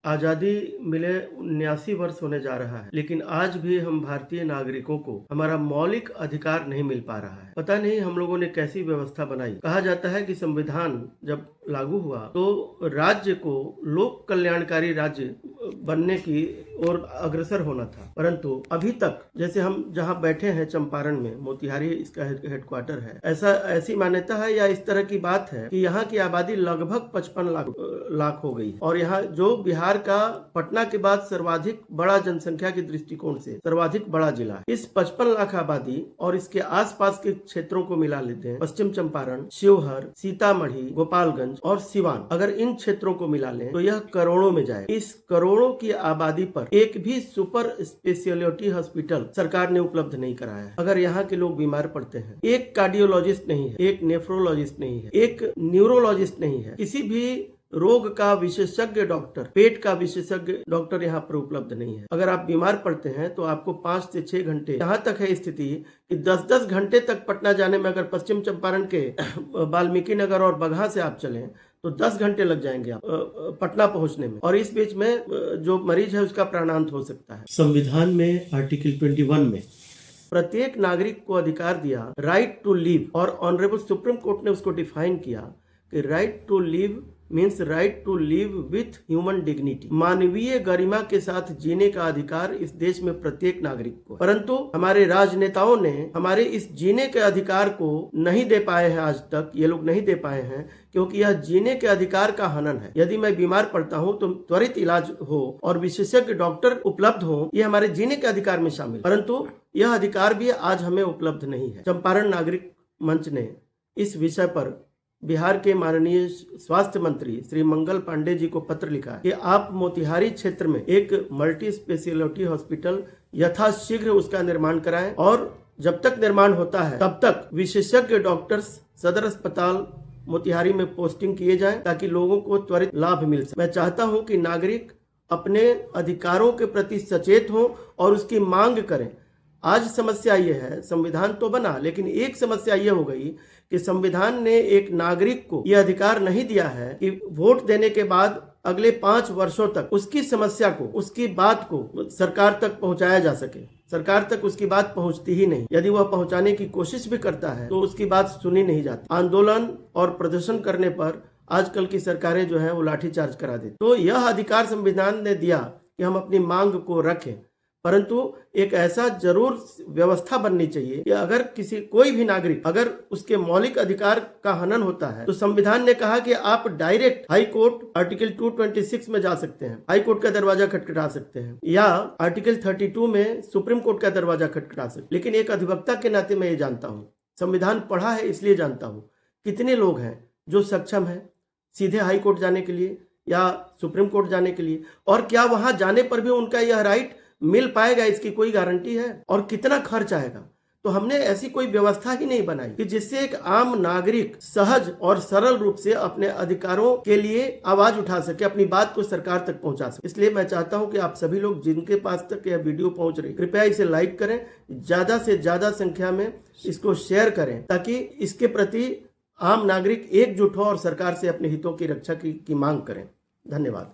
आज़ादी मिले 79 वर्ष होने जा रहा है, लेकिन आज भी हम भारतीय नागरिकों को हमारा मौलिक अधिकार नहीं मिल पा रहा है। पता नहीं हम लोगों ने कैसी व्यवस्था बनाई। कहा जाता है कि संविधान जब लागू हुआ तो राज्य को लोक कल्याणकारी राज्य बनने की ओर अग्रसर होना था, परंतु अभी तक जैसे हम जहाँ बैठे हैं चंपारण में, मोतिहारी इसका हेडक्वार्टर है, ऐसी मान्यता है या इस तरह की बात है कि यहाँ की आबादी लगभग 55 लाख हो गई है और यहाँ जो बिहार का पटना के बाद सर्वाधिक बड़ा जनसंख्या के दृष्टिकोण से सर्वाधिक बड़ा जिला है। इस 55 लाख आबादी और इसके आसपास के क्षेत्रों को मिला लेते हैं, पश्चिम चंपारण, शिवहर, सीतामढ़ी, गोपालगंज और सिवान, अगर इन क्षेत्रों को मिला लें तो यह करोड़ों में जाए। इस करोड़ों की आबादी पर एक भी सुपर स्पेशलिटी हॉस्पिटल सरकार ने उपलब्ध नहीं कराया है। अगर यहाँ के लोग बीमार पड़ते हैं, एक कार्डियोलॉजिस्ट नहीं है, एक नेफ्रोलॉजिस्ट नहीं है, एक न्यूरोलॉजिस्ट नहीं है, किसी भी रोग का विशेषज्ञ डॉक्टर, पेट का विशेषज्ञ डॉक्टर यहाँ पर उपलब्ध नहीं है। अगर आप बीमार पड़ते हैं तो आपको 5 से 6 घंटे, यहाँ तक है स्थिति कि 10-10 घंटे तक पटना जाने में, अगर पश्चिम चंपारण के वाल्मीकि नगर और बगहा से आप चलें तो 10 घंटे लग जाएंगे आप पटना पहुंचने में, और इस बीच में जो मरीज है उसका प्राणांत हो सकता है। संविधान में आर्टिकल 21 में प्रत्येक नागरिक को अधिकार दिया राइट टू लिव, और ऑनरेबल सुप्रीम कोर्ट ने उसको डिफाइन किया कि right to live means right to live with human dignity, मानवीय गरिमा के साथ जीने का अधिकार इस देश में प्रत्येक नागरिक को। परंतु हमारे राजनेताओं ने हमारे इस जीने के अधिकार को नहीं दे पाए हैं, आज तक ये लोग नहीं दे पाए हैं, क्योंकि यह जीने के अधिकार का हनन है। यदि मैं बीमार पड़ता हूं तो त्वरित इलाज हो और विशेषज्ञ डॉक्टर उपलब्ध हो, ये हमारे जीने के अधिकार में शामिल, परंतु यह अधिकार भी आज हमें उपलब्ध नहीं है। चंपारण नागरिक मंच ने इस विषय पर बिहार के माननीय स्वास्थ्य मंत्री श्री मंगल पांडे जी को पत्र लिखा है कि आप मोतिहारी क्षेत्र में एक मल्टी स्पेशलिटी हॉस्पिटल यथाशीघ्र उसका निर्माण कराएं, और जब तक निर्माण होता है तब तक विशेषज्ञ डॉक्टर्स सदर अस्पताल मोतिहारी में पोस्टिंग किए जाएं, ताकि लोगों को त्वरित लाभ मिल सके। मैं चाहता हूं कि नागरिक अपने अधिकारों के प्रति सचेत हों और उसकी मांग करें। आज समस्या ये है, संविधान तो बना, लेकिन एक समस्या ये हो गई कि संविधान ने एक नागरिक को यह अधिकार नहीं दिया है कि वोट देने के बाद अगले 5 वर्षों तक उसकी समस्या को, उसकी बात को सरकार तक पहुंचाया जा सके। सरकार तक उसकी बात पहुंचती ही नहीं। यदि वह पहुंचाने की कोशिश भी करता है तो उसकी बात सुनी नहीं जाती। आंदोलन और प्रदर्शन करने पर आजकल की सरकारें जो है वो लाठीचार्ज करा देती। तो यह अधिकार संविधान ने दिया कि हम अपनी मांग को रखें, परंतु एक ऐसा जरूर व्यवस्था बननी चाहिए कि अगर कोई भी नागरिक, अगर उसके मौलिक अधिकार का हनन होता है तो संविधान ने कहा कि आप डायरेक्ट हाई कोर्ट आर्टिकल 226 में जा सकते हैं, हाई कोर्ट का दरवाजा खटखटा सकते हैं, या आर्टिकल 32 में सुप्रीम कोर्ट का दरवाजा खटखटा सकते हैं। लेकिन एक अधिवक्ता के नाते मैं ये जानता हूँ, संविधान पढ़ा है इसलिए जानता हूँ, कितने लोग हैं जो सक्षम हैं सीधे हाई कोर्ट जाने के लिए या सुप्रीम कोर्ट जाने के लिए, और क्या वहां जाने पर भी उनका यह राइट मिल पाएगा, इसकी कोई गारंटी है, और कितना खर्च आएगा। तो हमने ऐसी कोई व्यवस्था ही नहीं बनाई कि जिससे एक आम नागरिक सहज और सरल रूप से अपने अधिकारों के लिए आवाज उठा सके, अपनी बात को सरकार तक पहुंचा सके। इसलिए मैं चाहता हूं कि आप सभी लोग जिनके पास तक यह वीडियो पहुंच रही, कृपया इसे लाइक करें, ज्यादा से ज्यादा संख्या में इसको शेयर करें, ताकि इसके प्रति आम नागरिक एकजुट हो और सरकार से अपने हितों की रक्षा की मांग करें। धन्यवाद।